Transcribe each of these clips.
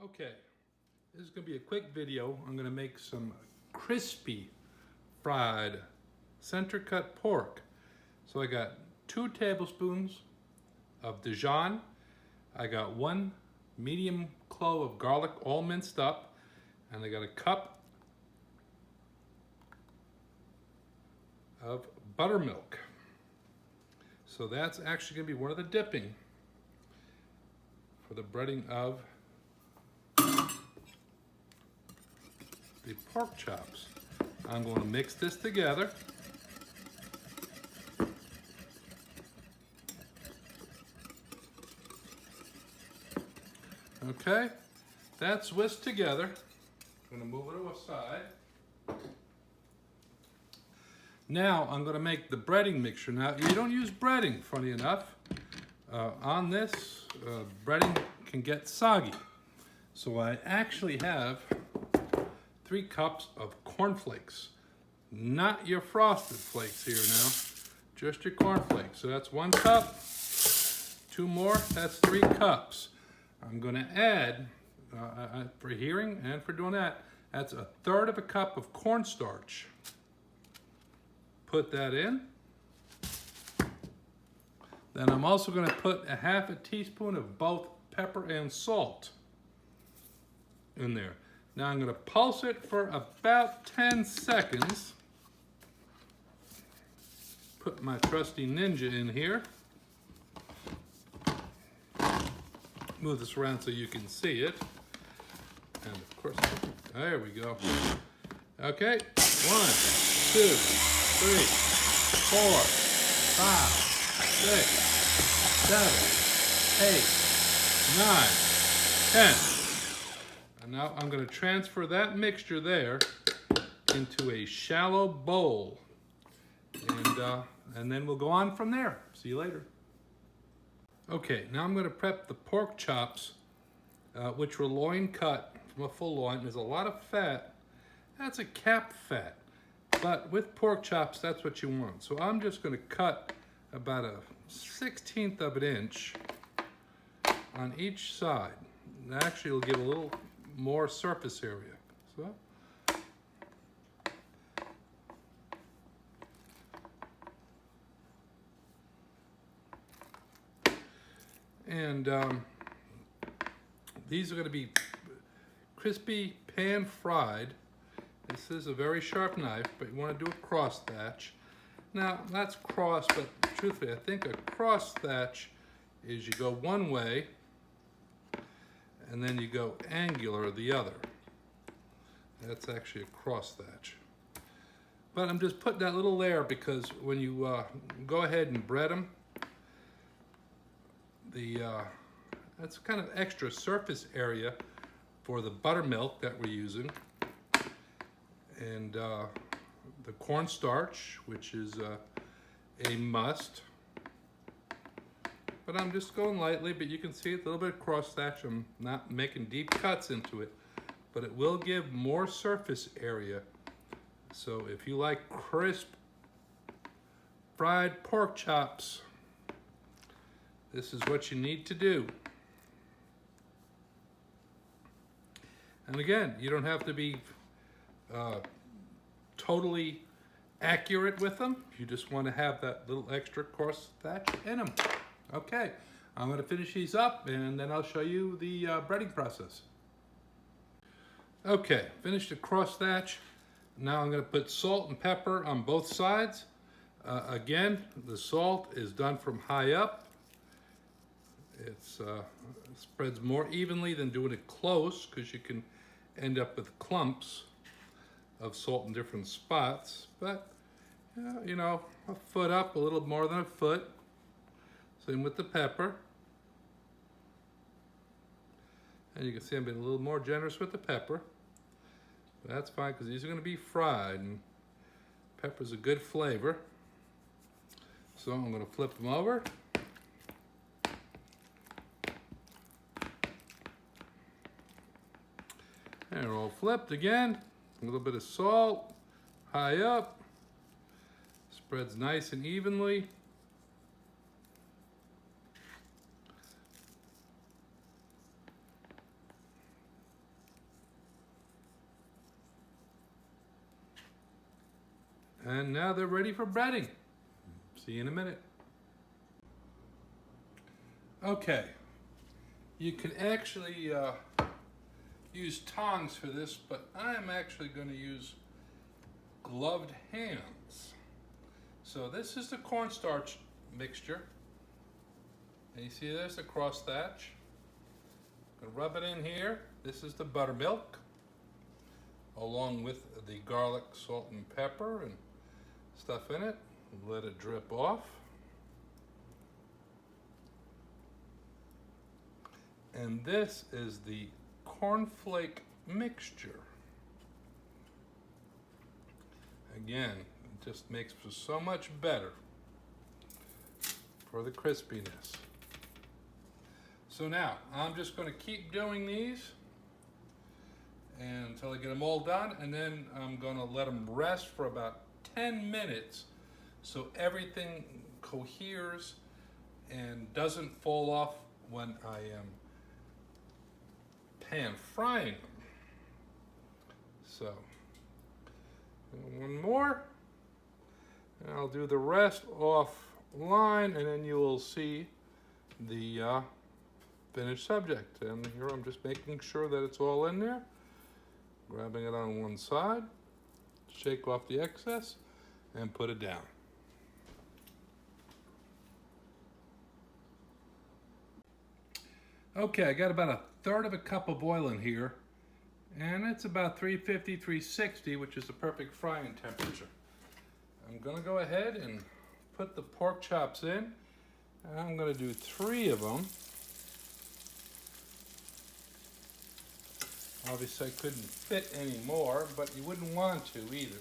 Okay, this is going to be a quick video. I'm going to make some crispy fried center cut pork. So I got 2 tablespoons of Dijon. I got 1 medium clove of garlic all minced up. And I got a cup of buttermilk. So that's actually going to be one of the dipping for the breading of the pork chops. I'm going to mix this together. Okay, that's whisked together. I'm going to move it to a side. Now I'm going to make the breading mixture. Now you don't use breading, funny enough. On this, breading can get soggy. So I actually have 3 cups of cornflakes. Not your frosted flakes here now, just your cornflakes. So that's 1 cup, 2 more, that's 3 cups. I'm gonna add, for hearing and for doing that, that's 1/3 of a cup of cornstarch. Put that in. Then I'm also gonna put 1/2 teaspoon of both pepper and salt in there. Now I'm going to pulse it for about 10 seconds. Put my trusty Ninja in here. Move this around so you can see it. And of course, there we go. Okay, 1, 2, 3, 4, 5, 6, 7, 8, 9, 10. And now I'm going to transfer that mixture there into a shallow bowl. And then we'll go on from there. See you later. Okay, now I'm going to prep the pork chops, which were loin cut from a full loin. There's a lot of fat. That's a cap fat. But with pork chops, that's what you want. So I'm just going to cut about 1/16 of an inch on each side. And actually, it'll give a little more surface area. So and these are going to be crispy pan fried. This is a very sharp knife, but you want to do a cross thatch. Now that's cross, but truthfully I think a cross thatch is you go one way and then you go angular the other. That's actually a cross thatch. But I'm just putting that little layer because when you go ahead and bread them, that's kind of extra surface area for the buttermilk that we're using, and the cornstarch, which is a must. But I'm just going lightly, but you can see it, a little bit of cross thatch. I'm not making deep cuts into it, but it will give more surface area. So if you like crisp fried pork chops, this is what you need to do. And again, you don't have to be totally accurate with them. You just want to have that little extra cross thatch in them. Okay, I'm going to finish these up and then I'll show you the breading process. Okay, finished the cross thatch. Now I'm going to put salt and pepper on both sides. Again, the salt is done from high up. It spreads more evenly than doing it close because you can end up with clumps of salt in different spots. But, you know, a foot up, a little more than a foot. Same with the pepper. And you can see I'm being a little more generous with the pepper. But that's fine because these are going to be fried and pepper's a good flavor. So I'm going to flip them over. And they're all flipped again. A little bit of salt, high up. Spreads nice and evenly. And now they're ready for breading. See you in a minute. Okay, you can actually use tongs for this, but I'm actually going to use gloved hands. So this is the cornstarch mixture. And you see there's the crosshatch. Gonna rub it in here. This is the buttermilk, along with the garlic, salt, and pepper and stuff in it. Let it drip off. And this is the cornflake mixture. Again, it just makes for so much better for the crispiness. So now, I'm just going to keep doing these until I get them all done, and then I'm going to let them rest for about 10 minutes so everything coheres and doesn't fall off when I am pan frying them. So, one more, and I'll do the rest offline, and then you will see the finished subject. And here I'm just making sure that it's all in there, grabbing it on one side, shake off the excess, and put it down. Okay, I got about a third of a cup of oil in here, and it's about 350, 360, which is the perfect frying temperature. I'm gonna go ahead and put the pork chops in, and I'm gonna do 3 of them. Obviously I couldn't fit any more, but you wouldn't want to either.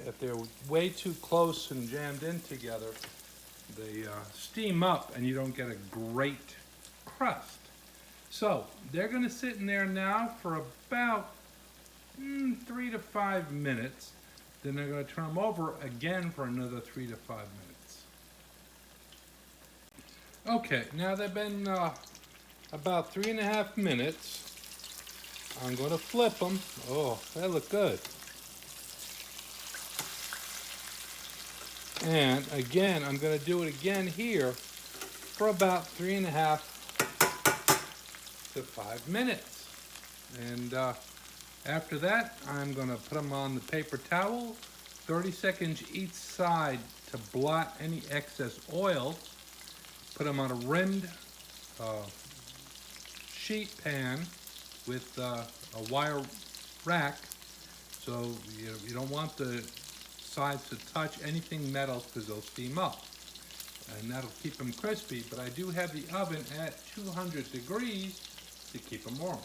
If they're way too close and jammed in together, they steam up and you don't get a great crust. So they're going to sit in there now for about 3 to 5 minutes. Then they're going to turn them over again for another 3 to 5 minutes. Okay, now they've been about 3.5 minutes. I'm going to flip them. Oh, they look good. And again, I'm going to do it again here for about 3.5 to 5 minutes. And after that, I'm going to put them on the paper towel, 30 seconds each side to blot any excess oil. Put them on a rimmed sheet pan with a wire rack, so you don't want the sides to touch anything metal because they'll steam up, and that'll keep them crispy. But I do have the oven at 200 degrees to keep them warm.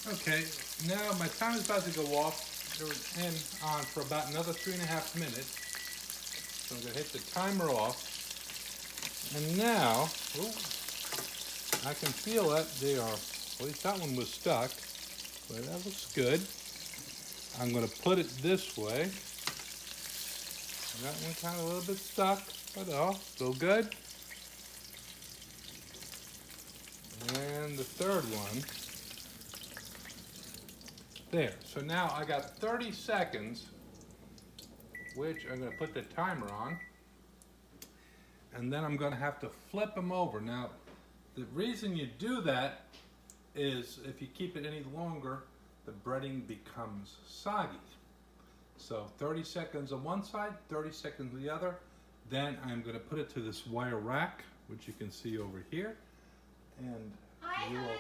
Okay, now my time is about to go off and on for about another 3.5 minutes. So I'm going to hit the timer off. And now, I can feel that they are, at least that one was stuck, but that looks good. I'm going to put it this way. That one kind of a little bit stuck, but still good. And the third one. There. So now I got 30 seconds, which I'm going to put the timer on. And then I'm going to have to flip them over. Now, the reason you do that is if you keep it any longer, the breading becomes soggy. So 30 seconds on one side, 30 seconds on the other. Then I'm going to put it to this wire rack, which you can see over here. And you will